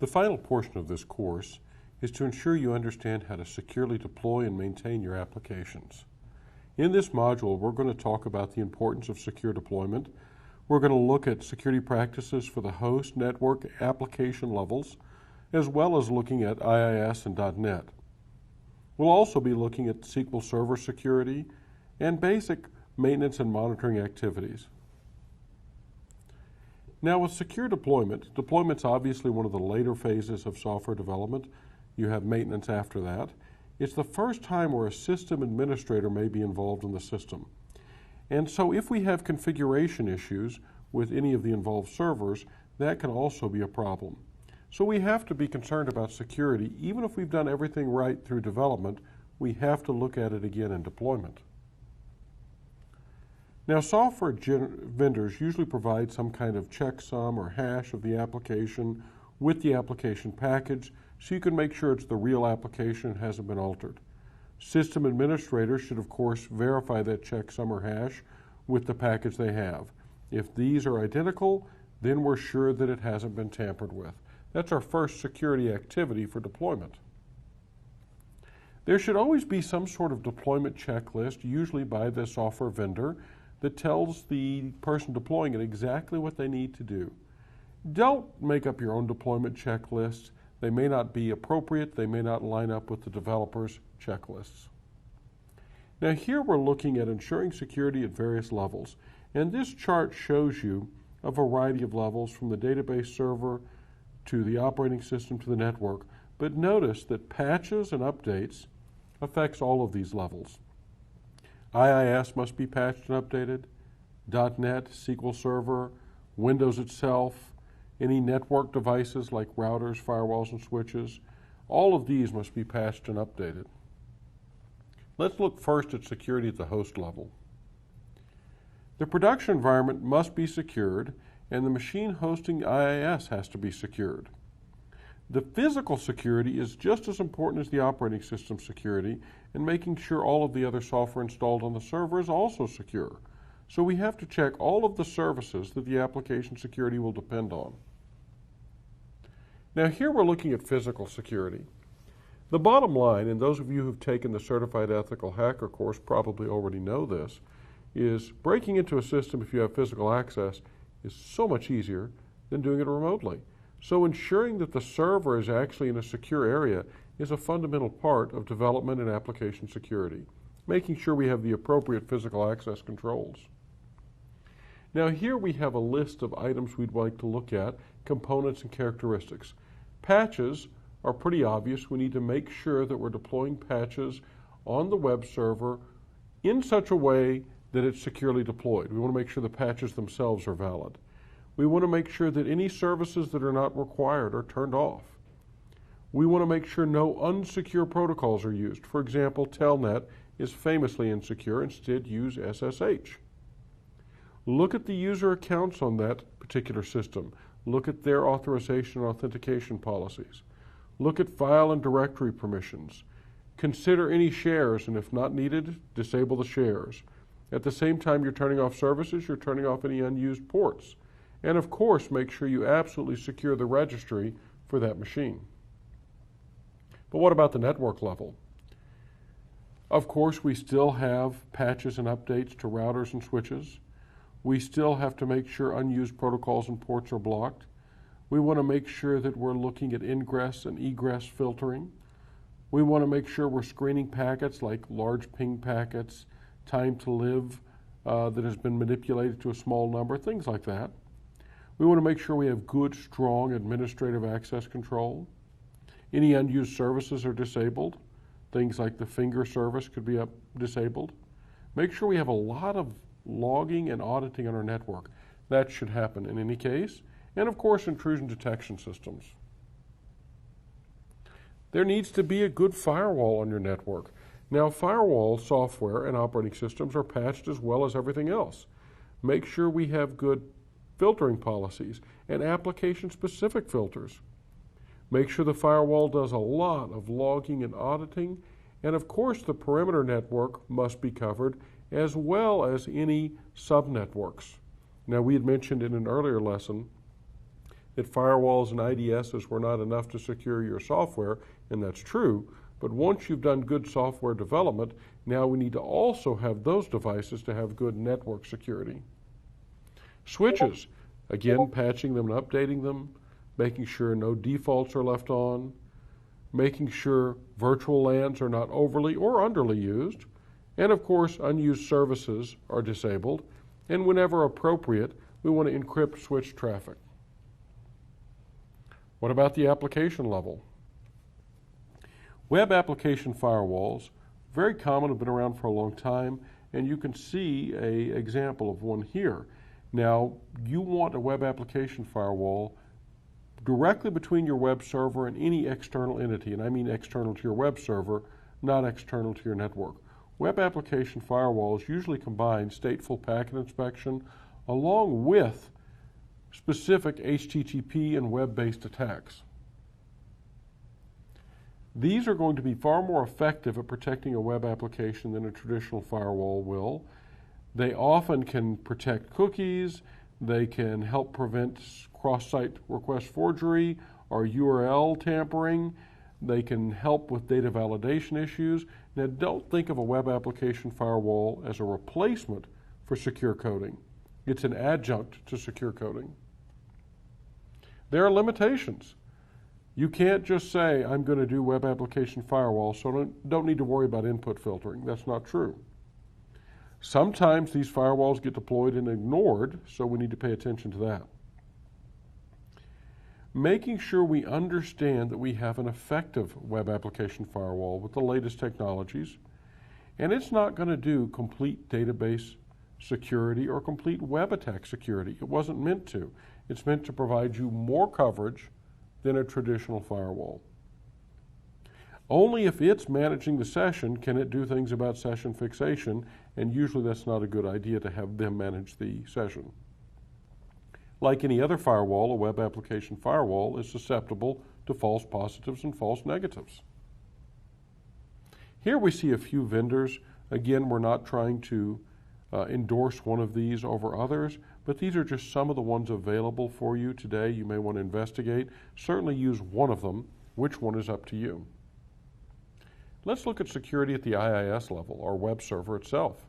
The final portion of this course is to ensure you understand how to securely deploy and maintain your applications. In this module, we're going to talk about the importance of secure deployment. We're going to look at security practices for the host, network, application levels, as well as looking at IIS and .NET. We'll also be looking at SQL Server security and basic maintenance and monitoring activities. Now, with secure deployment, deployment's obviously one of the later phases of software development. You have maintenance after that. It's the first time where a system administrator may be involved in the system. And so if we have configuration issues with any of the involved servers, that can also be a problem. So we have to be concerned about security. Even if we've done everything right through development, we have to look at it again in deployment. Now, software vendors usually provide some kind of checksum or hash of the application with the application package, so you can make sure it's the real application and hasn't been altered. System administrators should, of course, verify that checksum or hash with the package they have. If these are identical, then we're sure that it hasn't been tampered with. That's our first security activity for deployment. There should always be some sort of deployment checklist, usually by the software vendor, that tells the person deploying it exactly what they need to do. Don't make up your own deployment checklists. They may not be appropriate. They may not line up with the developer's checklists. Now here we're looking at ensuring security at various levels. And this chart shows you a variety of levels from the database server to the operating system to the network. But notice that patches and updates affects all of these levels. IIS must be patched and updated, .NET, SQL Server, Windows itself, any network devices like routers, firewalls, and switches. All of these must be patched and updated. Let's look first at security at the host level. The production environment must be secured, and the machine hosting IIS has to be secured. The physical security is just as important as the operating system security, and making sure all of the other software installed on the server is also secure. So we have to check all of the services that the application security will depend on. Now here we're looking at physical security. The bottom line, and those of you who've taken the Certified Ethical Hacker course probably already know this, is breaking into a system if you have physical access is so much easier than doing it remotely. So ensuring that the server is actually in a secure area is a fundamental part of development and application security, making sure we have the appropriate physical access controls. Now here we have a list of items we'd like to look at, components and characteristics. Patches are pretty obvious. We need to make sure that we're deploying patches on the web server in such a way that it's securely deployed. We want to make sure the patches themselves are valid. We want to make sure that any services that are not required are turned off. We want to make sure no unsecure protocols are used. For example, Telnet is famously insecure. Instead, use SSH. Look at the user accounts on that particular system. Look at their authorization and authentication policies. Look at file and directory permissions. Consider any shares, and if not needed, disable the shares. At the same time you're turning off services, you're turning off any unused ports. And of course, make sure you absolutely secure the registry for that machine. But what about the network level? Of course, we still have patches and updates to routers and switches. We still have to make sure unused protocols and ports are blocked. We want to make sure that we're looking at ingress and egress filtering. We want to make sure we're screening packets like large ping packets, time to live that has been manipulated to a small number, things like that. We want to make sure we have good, strong administrative access control. Any unused services are disabled. Things like the finger service could be disabled. Make sure we have a lot of logging and auditing on our network. That should happen in any case. And of course, intrusion detection systems. There needs to be a good firewall on your network. Now, firewall software and operating systems are patched as well as everything else. Make sure we have good filtering policies and application-specific filters. Make sure the firewall does a lot of logging and auditing. And of course, the perimeter network must be covered as well as any subnetworks. Now, we had mentioned in an earlier lesson that firewalls and IDSs were not enough to secure your software, and that's true, but once you've done good software development, now we need to also have those devices to have good network security. Switches, again, patching them and updating them, making sure no defaults are left on, making sure virtual LANs are not overly or underly used, and of course unused services are disabled, and whenever appropriate, we want to encrypt switch traffic. What about the application level? Web application firewalls, very common, have been around for a long time, and you can see an example of one here. Now, you want a web application firewall directly between your web server and any external entity, and I mean external to your web server, not external to your network. Web application firewalls usually combine stateful packet inspection along with specific HTTP and web-based attacks. These are going to be far more effective at protecting a web application than a traditional firewall will. They often can protect cookies, they can help prevent cross-site request forgery or URL tampering, they can help with data validation issues. Now, don't think of a web application firewall as a replacement for secure coding. It's an adjunct to secure coding. There are limitations. You can't just say, I'm going to do web application firewall, so don't need to worry about input filtering. That's not true. Sometimes these firewalls get deployed and ignored, so we need to pay attention to that. Making sure we understand that we have an effective web application firewall with the latest technologies, and it's not going to do complete database security or complete web attack security. It wasn't meant to. It's meant to provide you more coverage than a traditional firewall. Only if it's managing the session can it do things about session fixation, and usually that's not a good idea to have them manage the session. Like any other firewall, a web application firewall is susceptible to false positives and false negatives. Here we see a few vendors. Again, we're not trying to endorse one of these over others, but these are just some of the ones available for you today. You may want to investigate. Certainly use one of them. Which one is up to you? Let's look at security at the IIS level, or web server itself.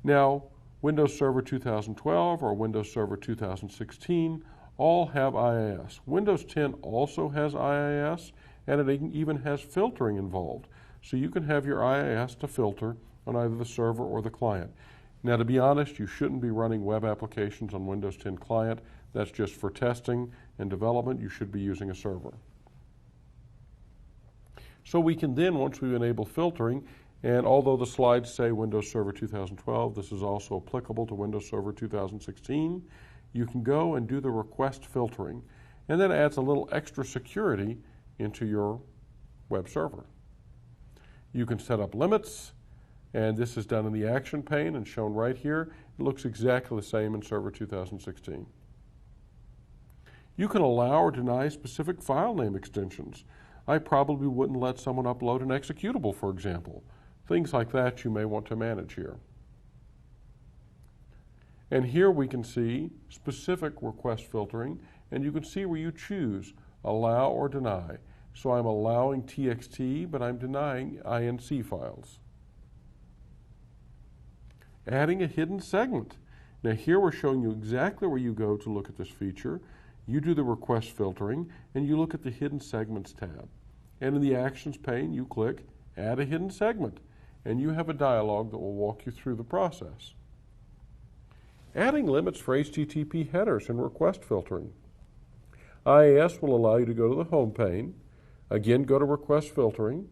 Now, Windows Server 2012 or Windows Server 2016 all have IIS. Windows 10 also has IIS, and it even has filtering involved. So you can have your IIS to filter on either the server or the client. Now, to be honest, you shouldn't be running web applications on Windows 10 client. That's just for testing and development. You should be using a server. So we can then, once we've enabled filtering, and although the slides say Windows Server 2012, this is also applicable to Windows Server 2016, you can go and do the request filtering, and that adds a little extra security into your web server. You can set up limits, and this is done in the action pane and shown right here. It looks exactly the same in Server 2016. You can allow or deny specific file name extensions. I probably wouldn't let someone upload an executable, for example. Things like that you may want to manage here. And here we can see specific request filtering, and you can see where you choose allow or deny. So I'm allowing TXT, but I'm denying INC files. Adding a hidden segment. Now here we're showing you exactly where you go to look at this feature. You do the request filtering, and you look at the Hidden Segments tab. And in the Actions pane, you click Add a Hidden Segment, and you have a dialog that will walk you through the process. Adding limits for HTTP headers and request filtering. IIS will allow you to go to the Home pane. Again, go to Request Filtering.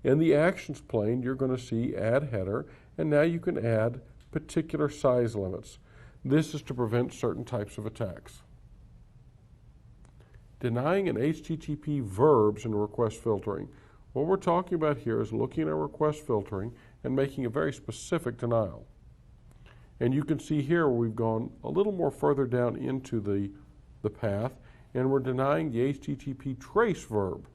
In the Actions pane, you're going to see Add Header, and now you can add particular size limits. This is to prevent certain types of attacks. Denying an HTTP verbs in request filtering. What we're talking about here is looking at request filtering and making a very specific denial. And you can see here where we've gone a little more further down into the path, and we're denying the HTTP trace verb.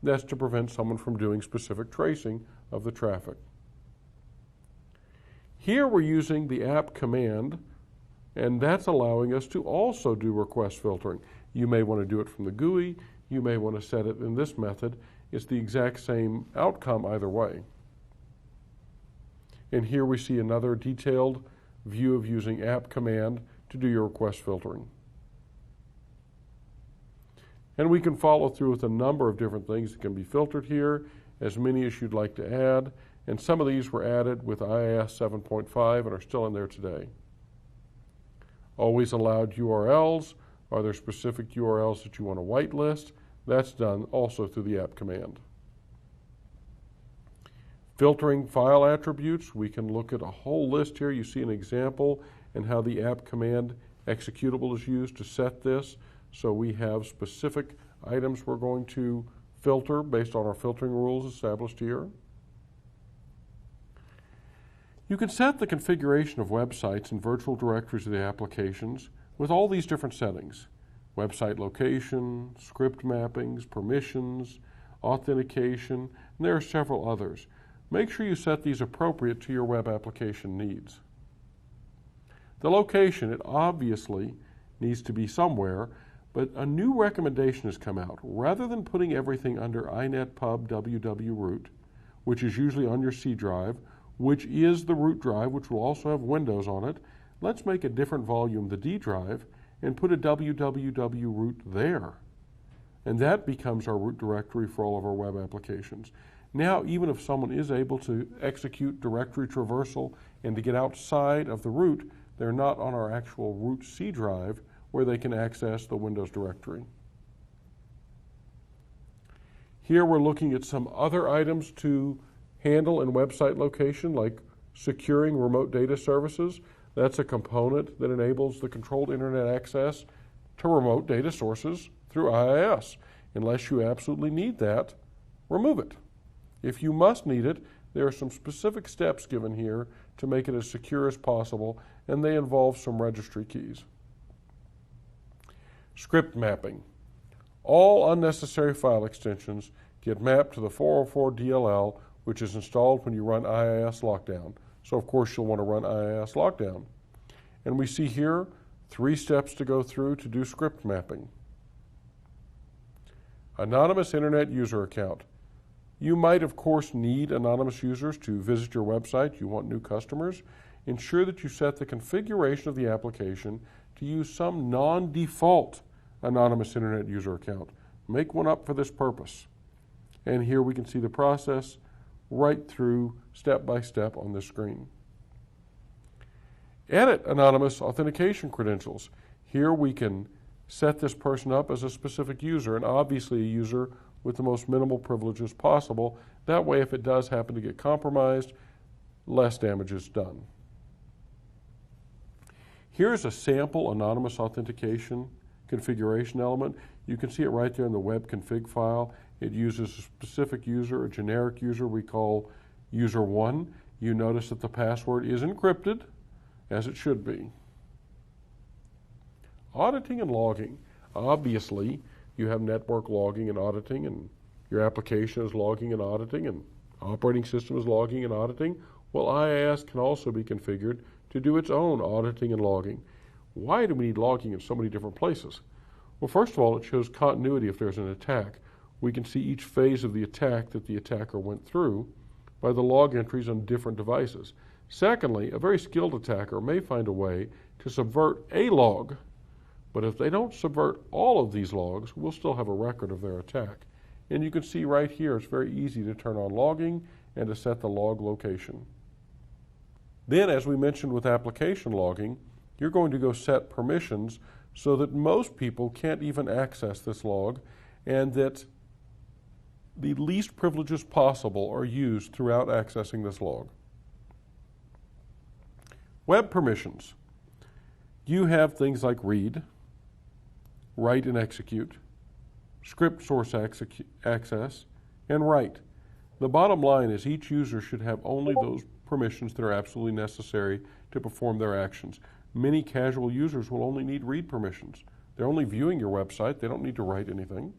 That's to prevent someone from doing specific tracing of the traffic. Here we're using the app command And that's allowing us to also do request filtering. You may want to do it from the GUI. You may want to set it in this method. It's the exact same outcome either way. And here we see another detailed view of using app command to do your request filtering. And we can follow through with a number of different things that can be filtered here, as many as you'd like to add. And some of these were added with IIS 7.5 and are still in there today. Always allowed URLs. Are there specific URLs that you want to whitelist? That's done also through the app command. Filtering file attributes, we can look at a whole list here. You see an example and how the app command executable is used to set this. So we have specific items we're going to filter based on our filtering rules established here. You can set the configuration of websites and virtual directories of the applications with all these different settings: website location, script mappings, permissions, authentication, and there are several others. Make sure you set these appropriate to your web application needs. The location, it obviously needs to be somewhere, but a new recommendation has come out. Rather than putting everything under inetpub www root, which is usually on your C drive, which is the root drive, which will also have Windows on it, let's make a different volume, the D drive, and put a www root there. And that becomes our root directory for all of our web applications. Now, even if someone is able to execute directory traversal and to get outside of the root, they're not on our actual root C drive where they can access the Windows directory. Here we're looking at some other items to handle in website location, like securing remote data services. That's a component that enables the controlled internet access to remote data sources through IIS. Unless you absolutely need that, remove it. If you must need it, there are some specific steps given here to make it as secure as possible, and they involve some registry keys. Script mapping. All unnecessary file extensions get mapped to the 404 DLL, which is installed when you run IIS lockdown. So of course you'll want to run IIS lockdown. And we see here 3 steps to go through to do script mapping. Anonymous internet user account. You might, of course, need anonymous users to visit your website. You want new customers. Ensure that you set the configuration of the application to use some non-default anonymous internet user account. Make one up for this purpose. And here we can see the process right through step by step on this screen. Edit anonymous authentication credentials. Here we can set this person up as a specific user, and obviously a user with the most minimal privileges possible. That way, if it does happen to get compromised, less damage is done. Here's a sample anonymous authentication configuration element. You can see it right there in the web config file. It uses a specific user, a generic user we call user1. You notice that the password is encrypted, as it should be. Auditing and logging. Obviously, you have network logging and auditing, and your application is logging and auditing, and operating system is logging and auditing. Well, IIS can also be configured to do its own auditing and logging. Why do we need logging in so many different places? Well, first of all, it shows continuity if there's an attack. We can see each phase of the attack that the attacker went through by the log entries on different devices. Secondly, a very skilled attacker may find a way to subvert a log, but if they don't subvert all of these logs, we'll still have a record of their attack. And you can see right here, it's very easy to turn on logging and to set the log location. Then, as we mentioned with application logging, you're going to go set permissions so that most people can't even access this log, and that the least privileges possible are used throughout accessing this log. Web permissions. You have things like read, write and execute, script source access, and write. The bottom line is each user should have only those permissions that are absolutely necessary to perform their actions. Many casual users will only need read permissions. They're only viewing your website. They don't need to write anything.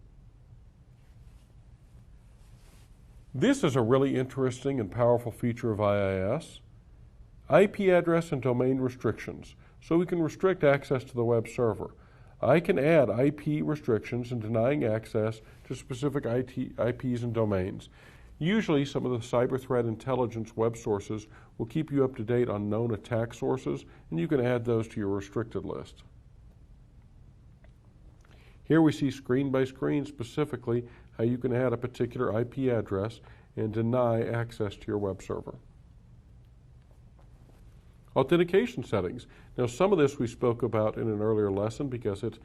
This is a really interesting and powerful feature of IIS. IP address and domain restrictions. so we can restrict access to the web server. I can add IP restrictions and denying access to specific IPs and domains. Usually, some of the cyber threat intelligence web sources will keep you up to date on known attack sources, and you can add those to your restricted list. Here we see screen by screen specifically how you can add a particular IP address and deny access to your web server. Authentication settings. Now, some of this we spoke about in an earlier lesson because it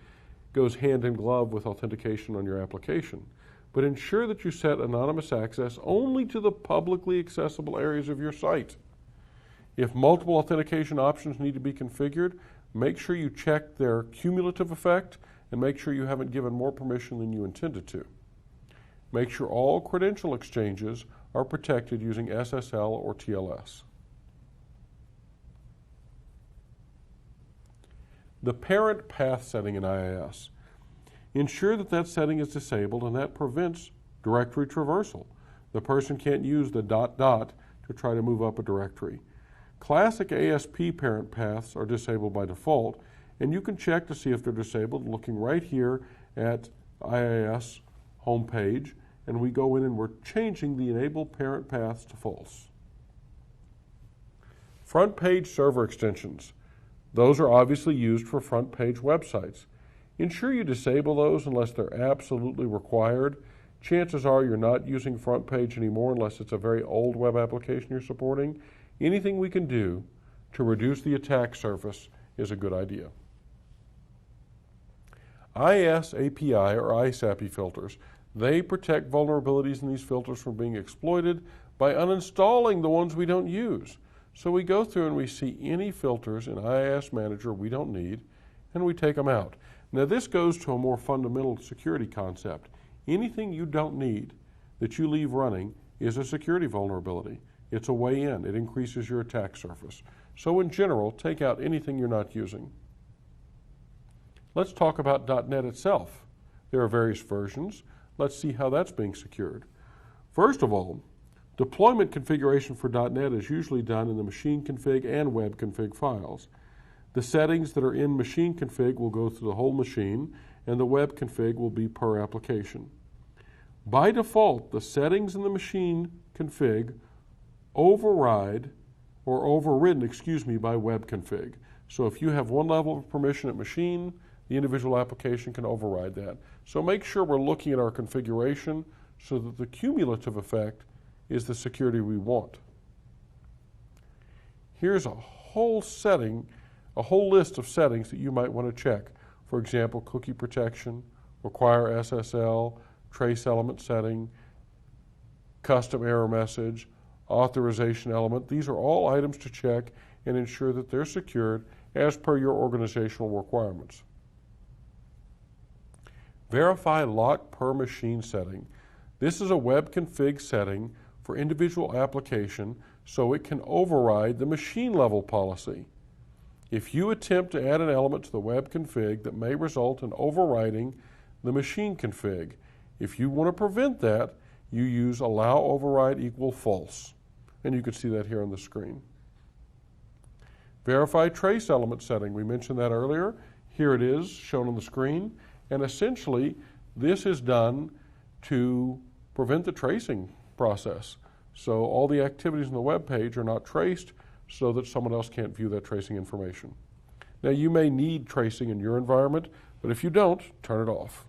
goes hand in glove with authentication on your application. But ensure that you set anonymous access only to the publicly accessible areas of your site. If multiple authentication options need to be configured, make sure you check their cumulative effect and make sure you haven't given more permission than you intended to. Make sure all credential exchanges are protected using SSL or TLS. The parent path setting in IIS. Ensure that that setting is disabled, and that prevents directory traversal. The person can't use the ... to try to move up a directory. Classic ASP parent paths are disabled by default, and you can check to see if they're disabled looking right here at IIS homepage, and we go in and we're changing the enable parent paths to false. Front page server extensions. Those are obviously used for front page websites. Ensure you disable those unless they're absolutely required. Chances are you're not using front page anymore unless it's a very old web application you're supporting. Anything we can do to reduce the attack surface is a good idea. IS API or ISAPI filters. They protect vulnerabilities in these filters from being exploited by uninstalling the ones we don't use. So we go through and we see any filters in IIS Manager we don't need, and we take them out. Now this goes to a more fundamental security concept. Anything you don't need that you leave running is a security vulnerability. It's a way in. It increases your attack surface. So in general, take out anything you're not using. Let's talk about .NET itself. There are various versions. Let's see how that's being secured. First of all, deployment configuration for .NET is usually done in the machine config and web config files. The settings that are in machine config will go through the whole machine, and the web config will be per application. By default, the settings in the machine config override or overridden, by web config. So if you have one level of permission at machine, the individual application can override that. So make sure we're looking at our configuration so that the cumulative effect is the security we want. Here's a whole list of settings that you might want to check. For example, cookie protection, require SSL, trace element setting, custom error message, authorization element. These are all items to check and ensure that they're secured as per your organizational requirements. Verify lock per machine setting. This is a web config setting for individual application so it can override the machine level policy. If you attempt to add an element to the web config that may result in overriding the machine config, if you want to prevent that, you use allow override equal false. And you can see that here on the screen. Verify trace element setting. We mentioned that earlier. Here it is shown on the screen. And essentially, this is done to prevent the tracing process. So all the activities on the web page are not traced so that someone else can't view that tracing information. Now, you may need tracing in your environment, but if you don't, turn it off.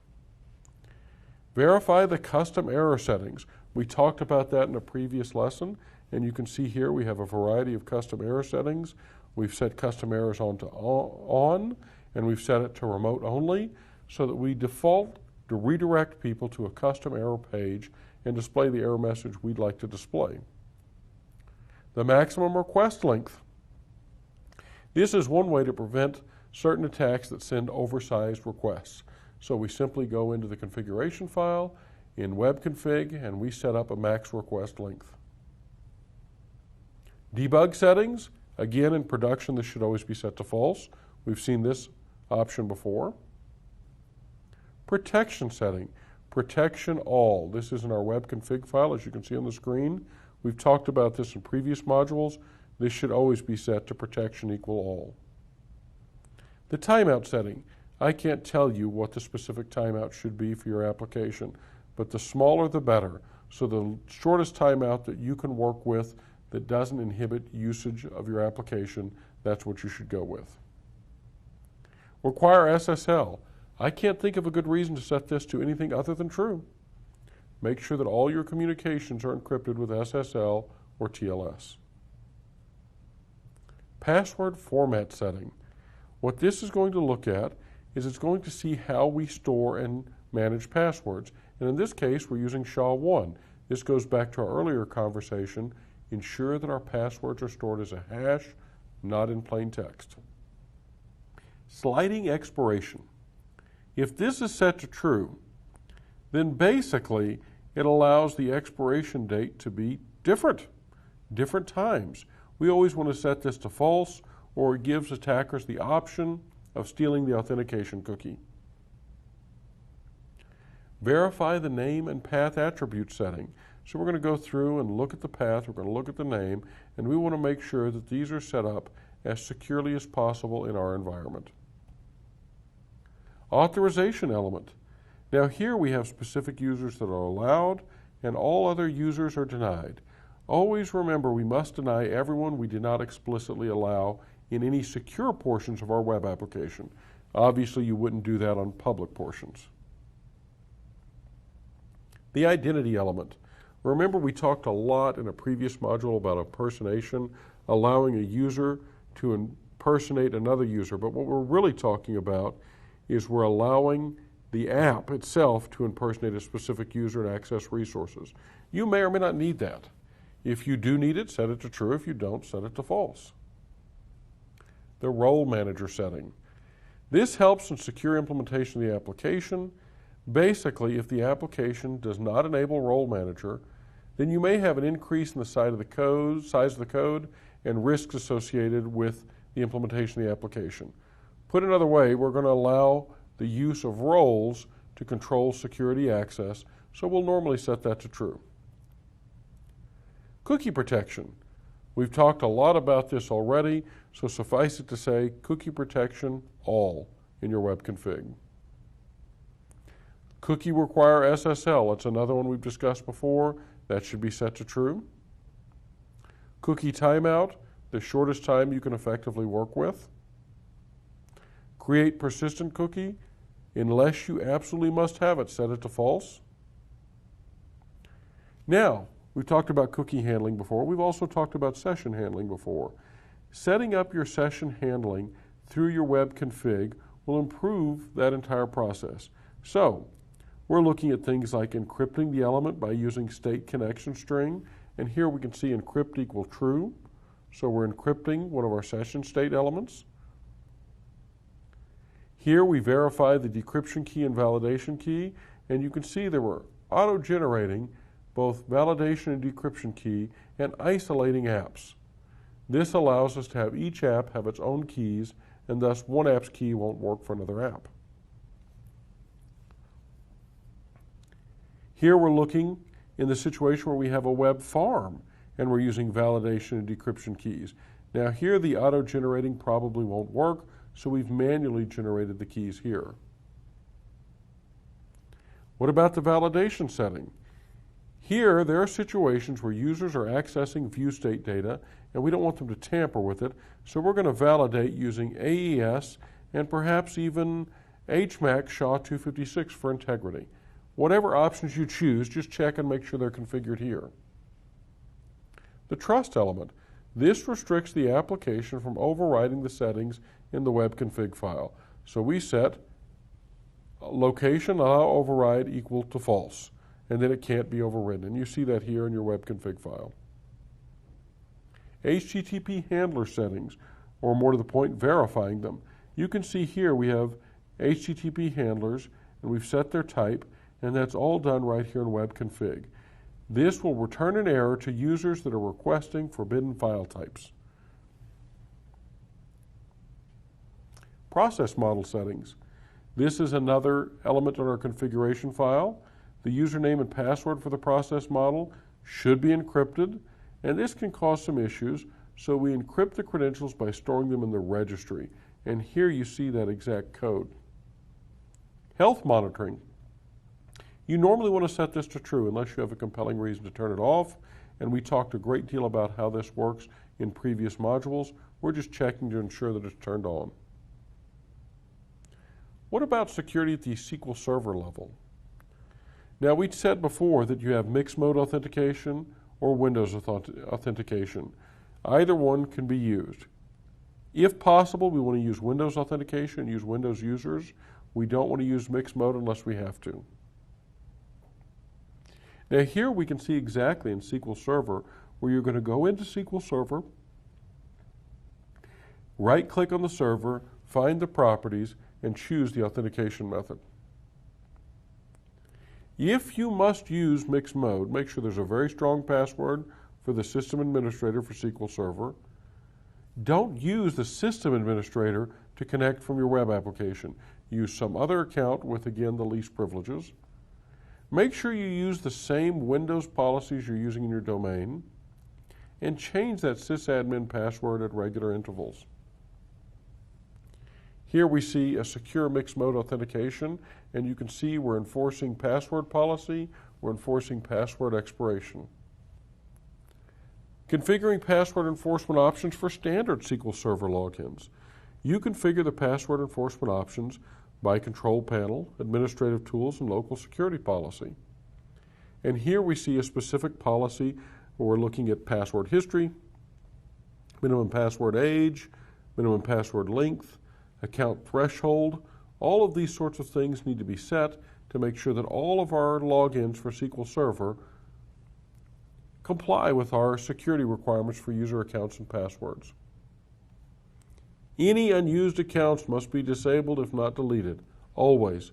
Verify the custom error settings. We talked about that in a previous lesson, and you can see here we have a variety of custom error settings. We've set custom errors on to on, and we've set it to remote only, so that we default to redirect people to a custom error page and display the error message we'd like to display. The maximum request length. This is one way to prevent certain attacks that send oversized requests. So we simply go into the configuration file in web config and we set up a max request length. Debug settings. Again, in production, this should always be set to false. We've seen this option before. Protection setting. Protection all. This is in our web config file, as you can see on the screen. We've talked about this in previous modules. This should always be set to protection equal all. The timeout setting. I can't tell you what the specific timeout should be for your application, but the smaller the better. So the shortest timeout that you can work with that doesn't inhibit usage of your application, that's what you should go with. Require SSL. I can't think of a good reason to set this to anything other than true. Make sure that all your communications are encrypted with SSL or TLS. Password format setting. What this is going to look at is it's going to see how we store and manage passwords. And in this case, we're using SHA-1. This goes back to our earlier conversation. Ensure that our passwords are stored as a hash, not in plain text. Sliding expiration. If this is set to true, then basically it allows the expiration date to be different times. We always want to set this to false, or it gives attackers the option of stealing the authentication cookie. Verify the name and path attribute setting. So we're going to go through and look at the path, we're going to look at the name, and we want to make sure that these are set up as securely as possible in our environment. Authorization element. Now here we have specific users that are allowed and all other users are denied. Always remember we must deny everyone we did not explicitly allow in any secure portions of our web application. Obviously you wouldn't do that on public portions. The identity element. Remember we talked a lot in a previous module about impersonation, allowing a user to impersonate another user, but what we're really talking about is we're allowing the app itself to impersonate a specific user and access resources. You may or may not need that. If you do need it, set it to true. If you don't, set it to false. The role manager setting. This helps in secure implementation of the application. Basically, if the application does not enable role manager, then you may have an increase in the size of the code and risks associated with the implementation of the application. Put another way, we're going to allow the use of roles to control security access, so we'll normally set that to true. Cookie protection. We've talked a lot about this already, so suffice it to say, cookie protection, all in your web config. Cookie require SSL, that's another one we've discussed before, that should be set to true. Cookie timeout, the shortest time you can effectively work with. Create persistent cookie, unless you absolutely must have it, set it to false. Now, we've talked about cookie handling before. We've also talked about session handling before. Setting up your session handling through your web config will improve that entire process. So, we're looking at things like encrypting the element by using state connection string, and here we can see encrypt equal true. So we're encrypting one of our session state elements. Here we verify the decryption key and validation key, and you can see that we're auto-generating both validation and decryption key and isolating apps. This allows us to have each app have its own keys, and thus one app's key won't work for another app. Here we're looking in the situation where we have a web farm and we're using validation and decryption keys. Now here the auto-generating probably won't work, so we've manually generated the keys here. What about the validation setting? Here there are situations where users are accessing view state data and we don't want them to tamper with it, so we're going to validate using AES and perhaps even HMAC SHA-256 for integrity. Whatever options you choose, just check and make sure they're configured here. The trust element. This restricts the application from overriding the settings in the web config file. So we set location allow override equal to false, and then it can't be overridden. And you see that here in your web config file. HTTP handler settings, or more to the point, verifying them. You can see here we have HTTP handlers, and we've set their type, and that's all done right here in web config. This will return an error to users that are requesting forbidden file types. Process model settings. This is another element on our configuration file. The username and password for the process model should be encrypted, and this can cause some issues, so we encrypt the credentials by storing them in the registry. And here you see that exact code. Health monitoring. You normally want to set this to true unless you have a compelling reason to turn it off, and we talked a great deal about how this works in previous modules. We're just checking to ensure that it's turned on. What about security at the SQL Server level? Now, we said before that you have mixed mode authentication or Windows authentication. Either one can be used. If possible, we want to use Windows authentication, use Windows users. We don't want to use mixed mode unless we have to. Now here we can see exactly in SQL Server where you're going to go into SQL Server, right-click on the server, find the properties, and choose the authentication method. If you must use mixed mode, make sure there's a very strong password for the system administrator for SQL Server. Don't use the system administrator to connect from your web application. Use some other account with, again, the least privileges. Make sure you use the same Windows policies you're using in your domain, and change that sysadmin password at regular intervals. Here we see a secure mixed mode authentication, and you can see we're enforcing password policy, we're enforcing password expiration. Configuring password enforcement options for standard SQL Server logins. You configure the password enforcement options by Control Panel, Administrative Tools, and Local Security Policy. And here we see a specific policy where we're looking at password history, minimum password age, minimum password length, account threshold. All of these sorts of things need to be set to make sure that all of our logins for SQL Server comply with our security requirements for user accounts and passwords. Any unused accounts must be disabled if not deleted. Always.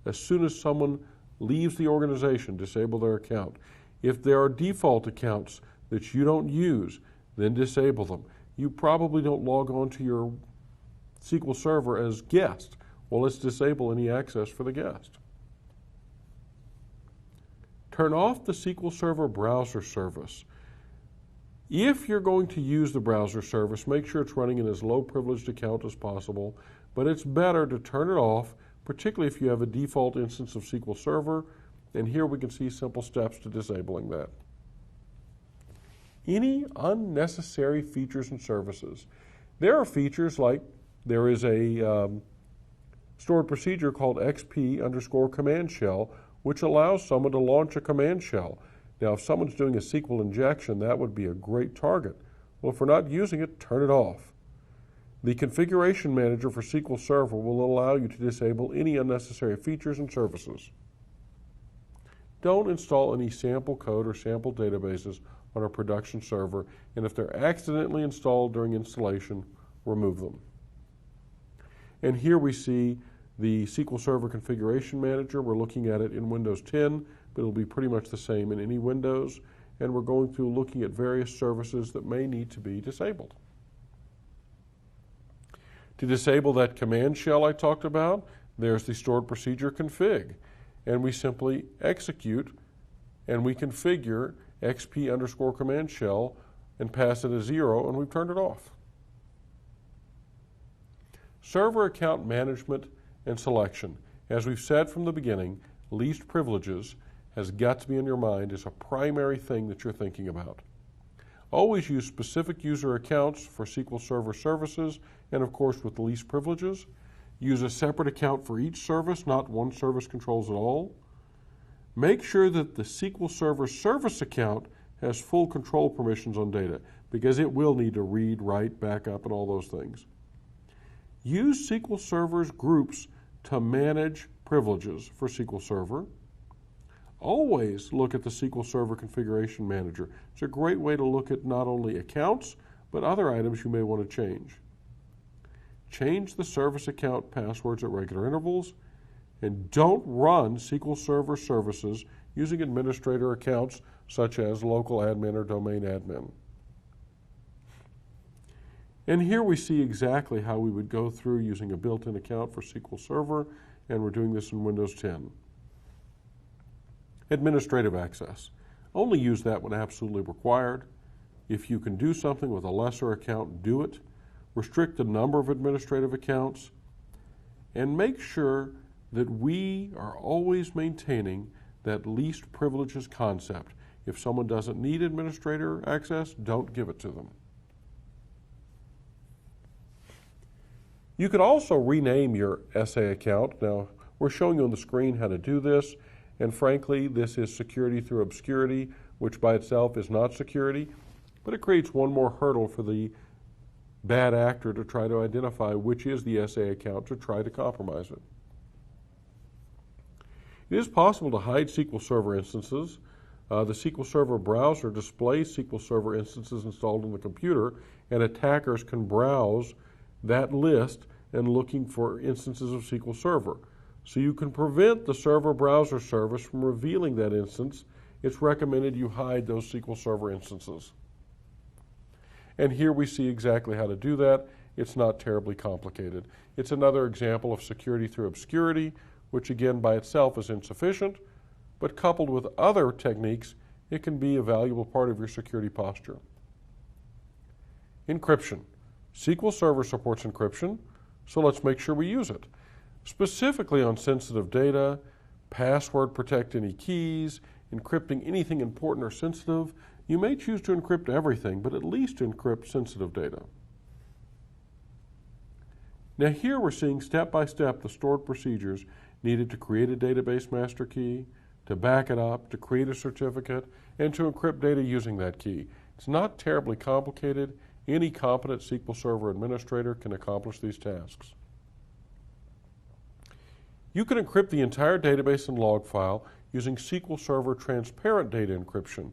As soon as someone leaves the organization, disable their account. If there are default accounts that you don't use, then disable them. You probably don't log on to your SQL Server as guest. Well, let's disable any access for the guest. Turn off the SQL Server browser service. If you're going to use the browser service, make sure it's running in as low privileged account as possible, but it's better to turn it off, particularly if you have a default instance of SQL Server, and here we can see simple steps to disabling that. Any unnecessary features and services. There are features like there is a stored procedure called XP_command shell, which allows someone to launch a command shell. Now, if someone's doing a SQL injection, that would be a great target. Well, if we're not using it, turn it off. The Configuration Manager for SQL Server will allow you to disable any unnecessary features and services. Don't install any sample code or sample databases on a production server, and if they're accidentally installed during installation, remove them. And here we see the SQL Server Configuration Manager. We're looking at it in Windows 10, but it'll be pretty much the same in any Windows. And we're going through looking at various services that may need to be disabled. To disable that command shell I talked about, there's the stored procedure config. And we simply execute and we configure XP_command shell and pass it as 0, and we've turned it off. Server account management and selection. As we've said from the beginning, least privileges has got to be in your mind as a primary thing that you're thinking about. Always use specific user accounts for SQL Server services, and of course with the least privileges. Use a separate account for each service, not one service controls it all. Make sure that the SQL Server service account has full control permissions on data, because it will need to read, write, backup, and all those things. Use SQL Server's groups to manage privileges for SQL Server. Always look at the SQL Server Configuration Manager. It's a great way to look at not only accounts, but other items you may want to change. Change the service account passwords at regular intervals, and don't run SQL Server services using administrator accounts such as local admin or domain admin. And here we see exactly how we would go through using a built-in account for SQL Server, and we're doing this in Windows 10. Administrative access. Only use that when absolutely required. If you can do something with a lesser account, do it. restrict the number of administrative accounts, and make sure that we are always maintaining that least privileges concept. If someone doesn't need administrator access, don't give it to them. You could also rename your SA account. Now, we're showing you on the screen how to do this, and frankly, this is security through obscurity, which by itself is not security, but it creates one more hurdle for the bad actor to try to identify which is the SA account to try to compromise it. It is possible to hide SQL Server instances. The SQL Server browser displays SQL Server instances installed on the computer, and attackers can browse that list and looking for instances of SQL Server. So you can prevent the server browser service from revealing that instance. It's recommended you hide those SQL Server instances. And here we see exactly how to do that. It's not terribly complicated. It's another example of security through obscurity, which again by itself is insufficient, but coupled with other techniques, it can be a valuable part of your security posture. Encryption. SQL Server supports encryption, so let's make sure we use it. Specifically on sensitive data, password protect any keys, encrypting anything important or sensitive. You may choose to encrypt everything, but at least encrypt sensitive data. Now here we're seeing step by step the stored procedures needed to create a database master key, to back it up, to create a certificate, and to encrypt data using that key. It's not terribly complicated. Any competent SQL Server administrator can accomplish these tasks. You can encrypt the entire database and log file using SQL Server transparent data encryption.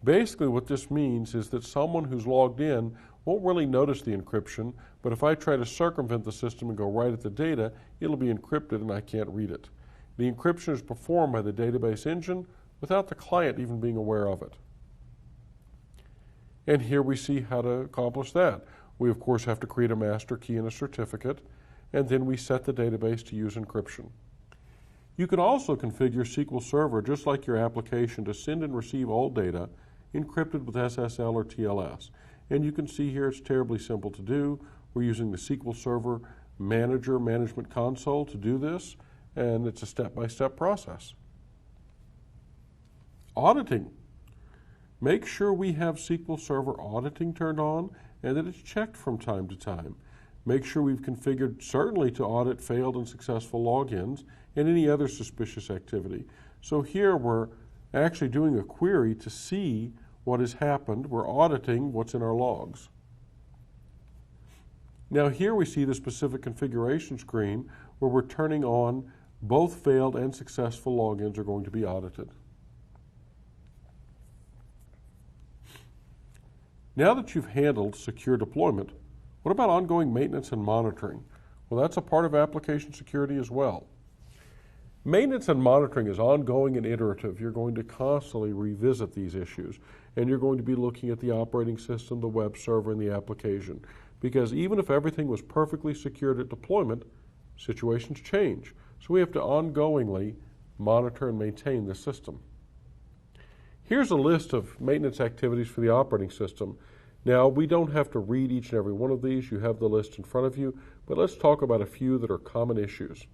Basically what this means is that someone who's logged in won't really notice the encryption, but if I try to circumvent the system and go right at the data, it'll be encrypted and I can't read it. The encryption is performed by the database engine without the client even being aware of it. And here we see how to accomplish that. We of course have to create a master key and a certificate, and then we set the database to use encryption. You can also configure SQL Server just like your application to send and receive all data encrypted with SSL or TLS. And you can see here it's terribly simple to do. We're using the SQL Server Manager Management Console to do this, and it's a step-by-step process. Auditing. Make sure we have SQL Server auditing turned on and that it's checked from time to time. Make sure we've configured certainly to audit failed and successful logins and any other suspicious activity. So here we're actually doing a query to see what has happened. We're auditing what's in our logs. Now here we see the specific configuration screen where we're turning on both failed and successful logins are going to be audited. Now that you've handled secure deployment, what about ongoing maintenance and monitoring? Well, that's a part of application security as well. Maintenance and monitoring is ongoing and iterative. You're going to constantly revisit these issues, and you're going to be looking at the operating system, the web server, and the application. Because even if everything was perfectly secured at deployment, situations change. So we have to ongoingly monitor and maintain the system. Here's a list of maintenance activities for the operating system. Now, we don't have to read each and every one of these. You have the list in front of you, but let's talk about a few that are common issues.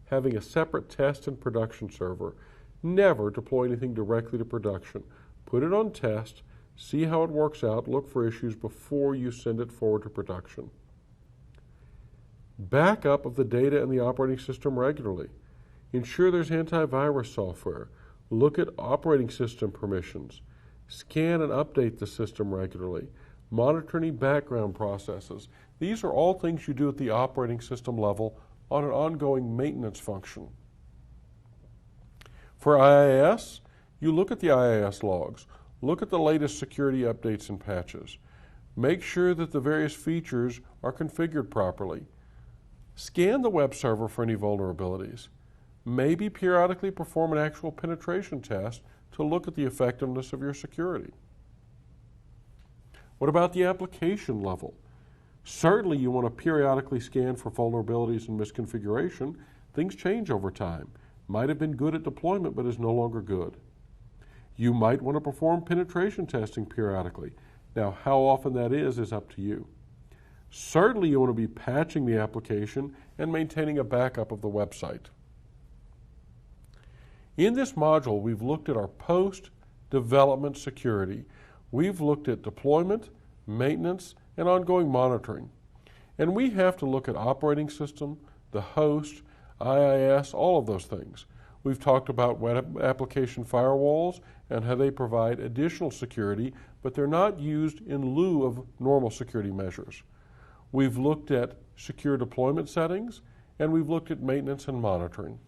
Having a separate test and production server. Never deploy anything directly to production. Put it on test, see how it works out, look for issues before you send it forward to production. Backup of the data in the operating system regularly. Ensure there's antivirus software. Look at operating system permissions. Scan and update the system regularly. Monitor any background processes. These are all things you do at the operating system level on an ongoing maintenance function. For IIS, you look at the IIS logs. Look at the latest security updates and patches. Make sure that the various features are configured properly. Scan the web server for any vulnerabilities. Maybe periodically perform an actual penetration test to look at the effectiveness of your security. What about the application level? Certainly you want to periodically scan for vulnerabilities and misconfiguration. Things change over time. Might have been good at deployment but is no longer good. You might want to perform penetration testing periodically. Now how often that is up to you. Certainly you want to be patching the application and maintaining a backup of the website. In this module, we've looked at our post-development security. We've looked at deployment, maintenance, and ongoing monitoring. And we have to look at operating system, the host, IIS, all of those things. We've talked about web application firewalls and how they provide additional security, but they're not used in lieu of normal security measures. We've looked at secure deployment settings, and we've looked at maintenance and monitoring.